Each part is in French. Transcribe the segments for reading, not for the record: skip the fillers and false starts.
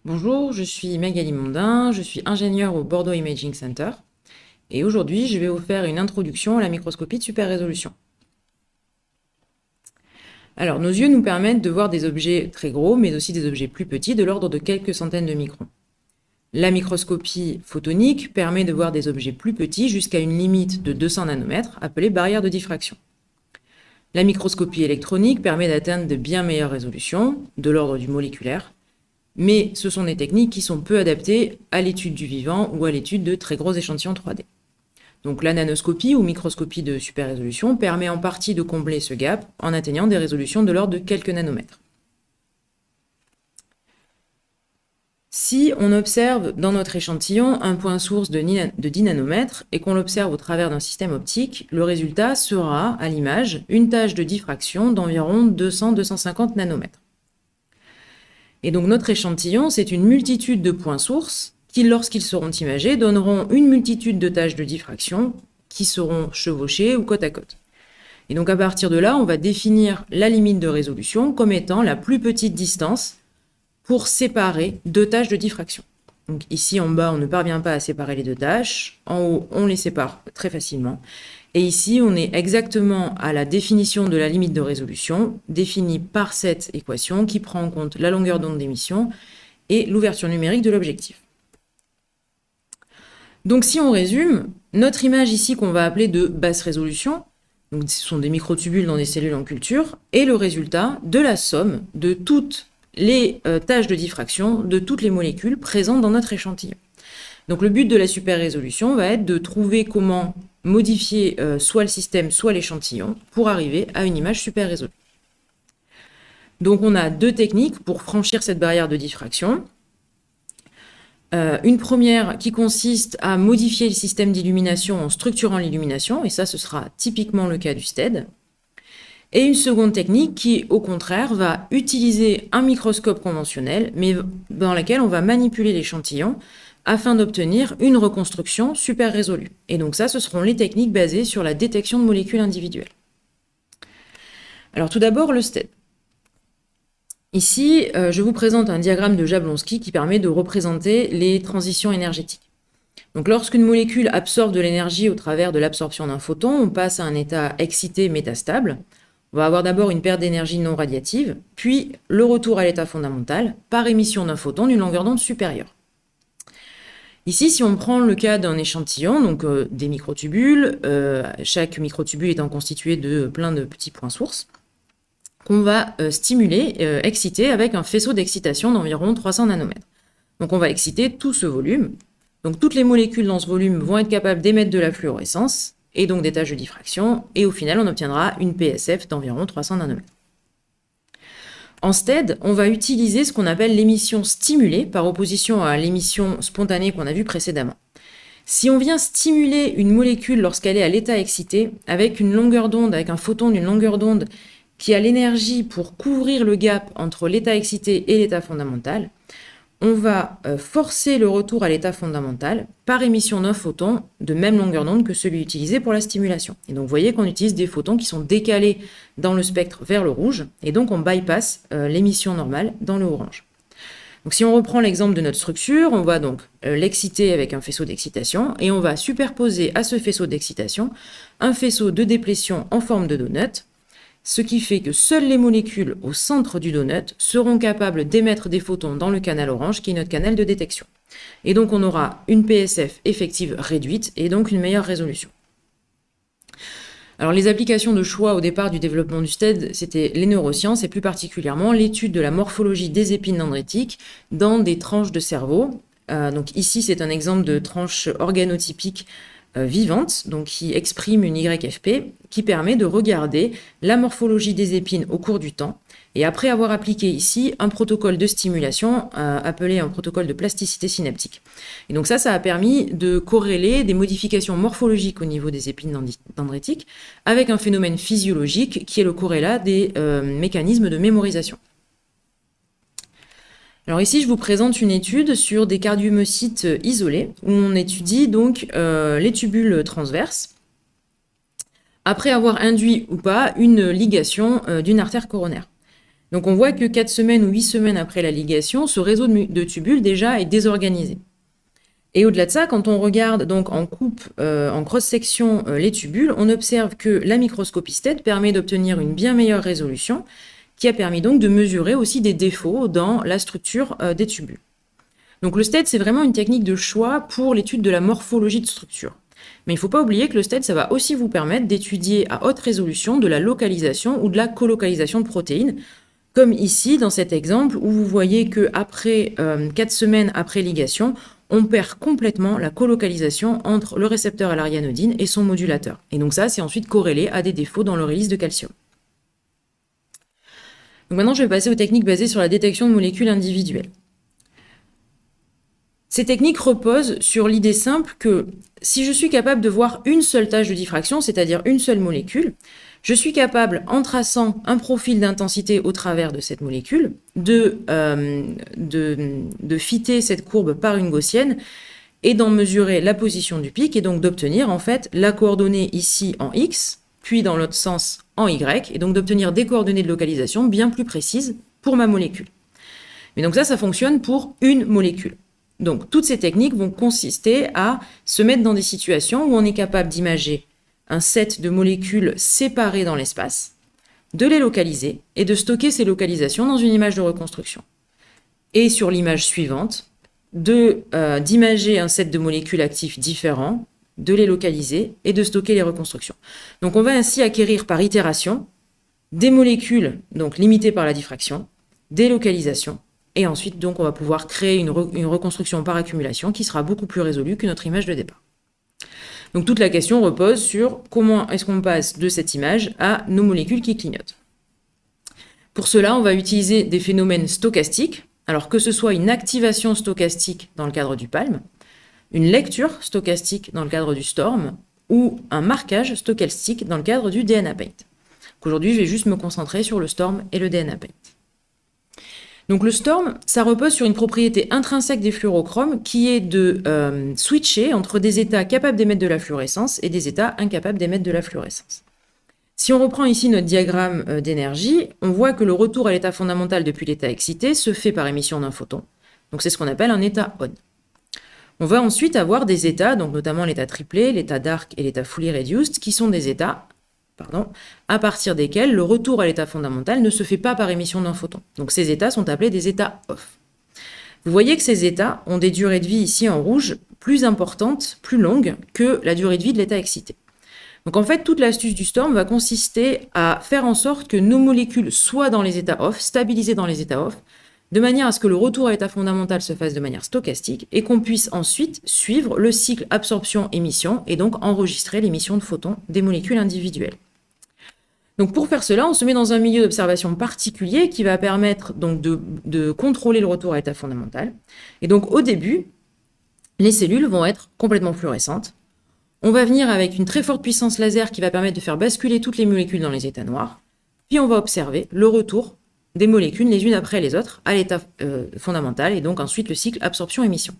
Bonjour, je suis Magali Mondin, je suis ingénieure au Bordeaux Imaging Center et aujourd'hui je vais vous faire une introduction à la microscopie de super résolution. Alors nos yeux nous permettent de voir des objets très gros mais aussi des objets plus petits de l'ordre de quelques centaines de microns. La microscopie photonique permet de voir des objets plus petits jusqu'à une limite de 200 nanomètres appelée barrière de diffraction. La microscopie électronique permet d'atteindre de bien meilleures résolutions, de l'ordre du moléculaire, mais ce sont des techniques qui sont peu adaptées à l'étude du vivant ou à l'étude de très gros échantillons 3D. Donc la nanoscopie ou microscopie de super résolution permet en partie de combler ce gap en atteignant des résolutions de l'ordre de quelques nanomètres. Si on observe dans notre échantillon un point source de 10 nanomètres et qu'on l'observe au travers d'un système optique, le résultat sera, à l'image, une tâche de diffraction d'environ 200-250 nanomètres. Et donc notre échantillon, c'est une multitude de points sources qui, lorsqu'ils seront imagés, donneront une multitude de tâches de diffraction qui seront chevauchées ou côte à côte. Et donc à partir de là, on va définir la limite de résolution comme étant la plus petite distance pour séparer deux tâches de diffraction. Donc ici en bas, on ne parvient pas à séparer les deux tâches. En haut, on les sépare très facilement. Et ici, on est exactement à la définition de la limite de résolution, définie par cette équation qui prend en compte la longueur d'onde d'émission et l'ouverture numérique de l'objectif. Donc si on résume, notre image ici qu'on va appeler de basse résolution, donc ce sont des microtubules dans des cellules en culture, est le résultat de la somme de toutes les tâches de diffraction de toutes les molécules présentes dans notre échantillon. Donc le but de la super résolution va être de trouver comment modifier soit le système, soit l'échantillon pour arriver à une image super résolue. Donc on a deux techniques pour franchir cette barrière de diffraction. Une première qui consiste à modifier le système d'illumination en structurant l'illumination, et ça ce sera typiquement le cas du STED. Et une seconde technique qui, au contraire, va utiliser un microscope conventionnel, mais dans laquelle on va manipuler l'échantillon afin d'obtenir une reconstruction super résolue. Et donc ça, ce seront les techniques basées sur la détection de molécules individuelles. Alors tout d'abord, le STED. Ici, je vous présente un diagramme de Jablonski qui permet de représenter les transitions énergétiques. Donc lorsqu'une molécule absorbe de l'énergie au travers de l'absorption d'un photon, on passe à un état excité métastable. On va avoir d'abord une perte d'énergie non radiative, puis le retour à l'état fondamental par émission d'un photon d'une longueur d'onde supérieure. Ici, si on prend le cas d'un échantillon, donc des microtubules, chaque microtubule étant constitué de plein de petits points sources, qu'on va stimuler, exciter avec un faisceau d'excitation d'environ 300 nanomètres. Donc on va exciter tout ce volume. Donc toutes les molécules dans ce volume vont être capables d'émettre de la fluorescence, et donc des tâches de diffraction, et au final on obtiendra une PSF d'environ 300 nanomètres. En STED, on va utiliser ce qu'on appelle l'émission stimulée par opposition à l'émission spontanée qu'on a vue précédemment. Si on vient stimuler une molécule lorsqu'elle est à l'état excité, avec une longueur d'onde, avec un photon d'une longueur d'onde qui a l'énergie pour couvrir le gap entre l'état excité et l'état fondamental, on va forcer le retour à l'état fondamental par émission d'un photon de même longueur d'onde que celui utilisé pour la stimulation. Et donc vous voyez qu'on utilise des photons qui sont décalés dans le spectre vers le rouge, et donc on bypass l'émission normale dans le orange. Donc si on reprend l'exemple de notre structure, on va donc l'exciter avec un faisceau d'excitation, et on va superposer à ce faisceau d'excitation un faisceau de déplétion en forme de donut, ce qui fait que seules les molécules au centre du donut seront capables d'émettre des photons dans le canal orange, qui est notre canal de détection. Et donc on aura une PSF effective réduite et donc une meilleure résolution. Alors les applications de choix au départ du développement du STED, c'était les neurosciences et plus particulièrement l'étude de la morphologie des épines dendritiques dans des tranches de cerveau. Donc ici c'est un exemple de tranche organotypique vivante, donc qui exprime une YFP, qui permet de regarder la morphologie des épines au cours du temps. Et après avoir appliqué ici un protocole de stimulation appelé un protocole de plasticité synaptique. Et donc ça a permis de corréler des modifications morphologiques au niveau des épines dendritiques avec un phénomène physiologique qui est le corrélat des mécanismes de mémorisation. Alors ici, je vous présente une étude sur des cardiomyocytes isolés, où on étudie donc les tubules transverses, après avoir induit ou pas une ligation d'une artère coronaire. Donc on voit que 4 semaines ou 8 semaines après la ligation, ce réseau de tubules déjà est désorganisé. Et au-delà de ça, quand on regarde donc en coupe, en cross-section les tubules, on observe que la microscopie STED permet d'obtenir une bien meilleure résolution, qui a permis donc de mesurer aussi des défauts dans la structure des tubules. Donc le STED, c'est vraiment une technique de choix pour l'étude de la morphologie de structure. Mais il ne faut pas oublier que le STED, ça va aussi vous permettre d'étudier à haute résolution de la localisation ou de la colocalisation de protéines, comme ici dans cet exemple où vous voyez qu'après 4 semaines après ligation, on perd complètement la colocalisation entre le récepteur à l'arianodine et son modulateur. Et donc ça, c'est ensuite corrélé à des défauts dans l'urélyse de calcium. Donc maintenant, je vais passer aux techniques basées sur la détection de molécules individuelles. Ces techniques reposent sur l'idée simple que si je suis capable de voir une seule tâche de diffraction, c'est-à-dire une seule molécule, je suis capable, en traçant un profil d'intensité au travers de cette molécule, de fitter cette courbe par une gaussienne et d'en mesurer la position du pic et donc d'obtenir en fait la coordonnée ici en X, puis dans l'autre sens en Y, et donc d'obtenir des coordonnées de localisation bien plus précises pour ma molécule. Mais donc ça fonctionne pour une molécule. Donc toutes ces techniques vont consister à se mettre dans des situations où on est capable d'imager un set de molécules séparées dans l'espace, de les localiser et de stocker ces localisations dans une image de reconstruction. Et sur l'image suivante, d'imager un set de molécules actifs différents, de les localiser et de stocker les reconstructions. Donc on va ainsi acquérir par itération des molécules donc limitées par la diffraction, des localisations, et ensuite donc on va pouvoir créer une reconstruction par accumulation qui sera beaucoup plus résolue que notre image de départ. Donc toute la question repose sur comment est-ce qu'on passe de cette image à nos molécules qui clignotent. Pour cela, on va utiliser des phénomènes stochastiques, alors que ce soit une activation stochastique dans le cadre du PALM, une lecture stochastique dans le cadre du STORM, ou un marquage stochastique dans le cadre du DNA-Paint. Aujourd'hui, je vais juste me concentrer sur le STORM et le DNA-Paint. Donc le STORM, ça repose sur une propriété intrinsèque des fluorochromes qui est de switcher entre des états capables d'émettre de la fluorescence et des états incapables d'émettre de la fluorescence. Si on reprend ici notre diagramme d'énergie, on voit que le retour à l'état fondamental depuis l'état excité se fait par émission d'un photon. Donc c'est ce qu'on appelle un état on. On va ensuite avoir des états, donc notamment l'état triplé, l'état dark et l'état fully reduced, qui sont des états à partir desquels le retour à l'état fondamental ne se fait pas par émission d'un photon. Donc ces états sont appelés des états off. Vous voyez que ces états ont des durées de vie ici en rouge plus importantes, plus longues que la durée de vie de l'état excité. Donc en fait, toute l'astuce du STORM va consister à faire en sorte que nos molécules soient dans les états off, stabilisées dans les états off, de manière à ce que le retour à l'état fondamental se fasse de manière stochastique et qu'on puisse ensuite suivre le cycle absorption-émission et donc enregistrer l'émission de photons des molécules individuelles. Donc pour faire cela, on se met dans un milieu d'observation particulier qui va permettre donc de contrôler le retour à l'état fondamental. Et donc au début, les cellules vont être complètement fluorescentes. On va venir avec une très forte puissance laser qui va permettre de faire basculer toutes les molécules dans les états noirs. Puis on va observer le retour des molécules les unes après les autres à l'état fondamental et donc ensuite le cycle absorption-émission.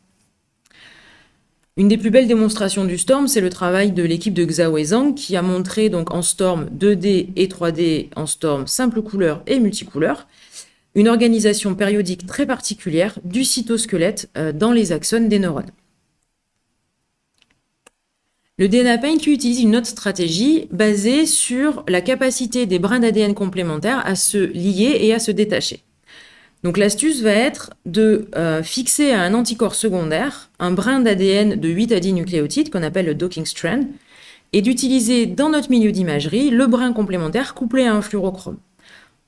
Une des plus belles démonstrations du STORM, c'est le travail de l'équipe de Xiao et Zhang qui a montré donc en STORM 2D et 3D, en STORM simple couleur et multicouleur, une organisation périodique très particulière du cytosquelette dans les axones des neurones. Le DNA-Paint utilise une autre stratégie basée sur la capacité des brins d'ADN complémentaires à se lier et à se détacher. Donc l'astuce va être de fixer à un anticorps secondaire un brin d'ADN de 8 à 10 nucléotides qu'on appelle le docking strand et d'utiliser dans notre milieu d'imagerie le brin complémentaire couplé à un fluorochrome.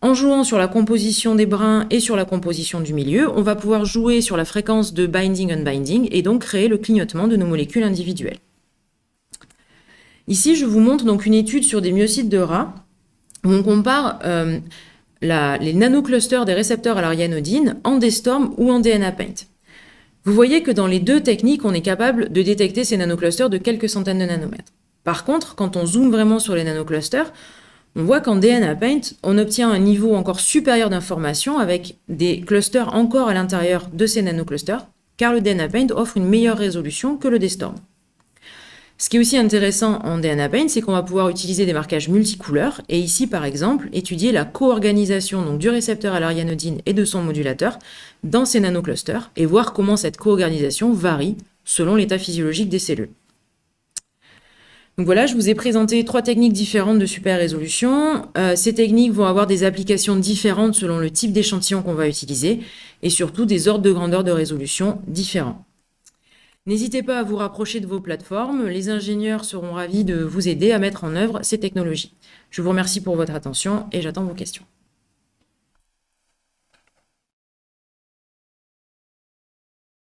En jouant sur la composition des brins et sur la composition du milieu, on va pouvoir jouer sur la fréquence de binding-unbinding et donc créer le clignotement de nos molécules individuelles. Ici, je vous montre donc une étude sur des myocytes de rats où on compare les nanoclusters des récepteurs à l'arianodine en D-STORM ou en DNA-Paint. Vous voyez que dans les deux techniques, on est capable de détecter ces nanoclusters de quelques centaines de nanomètres. Par contre, quand on zoome vraiment sur les nanoclusters, on voit qu'en DNA-Paint, on obtient un niveau encore supérieur d'information avec des clusters encore à l'intérieur de ces nanoclusters, car le DNA-Paint offre une meilleure résolution que le D-STORM. Ce qui est aussi intéressant en DNA Paint, c'est qu'on va pouvoir utiliser des marquages multicouleurs et ici, par exemple, étudier la co-organisation donc, du récepteur à l'arianodine et de son modulateur dans ces nanoclusters et voir comment cette co-organisation varie selon l'état physiologique des cellules. Donc voilà, je vous ai présenté 3 techniques différentes de super résolution. Ces techniques vont avoir des applications différentes selon le type d'échantillon qu'on va utiliser et surtout des ordres de grandeur de résolution différents. N'hésitez pas à vous rapprocher de vos plateformes, les ingénieurs seront ravis de vous aider à mettre en œuvre ces technologies. Je vous remercie pour votre attention et j'attends vos questions.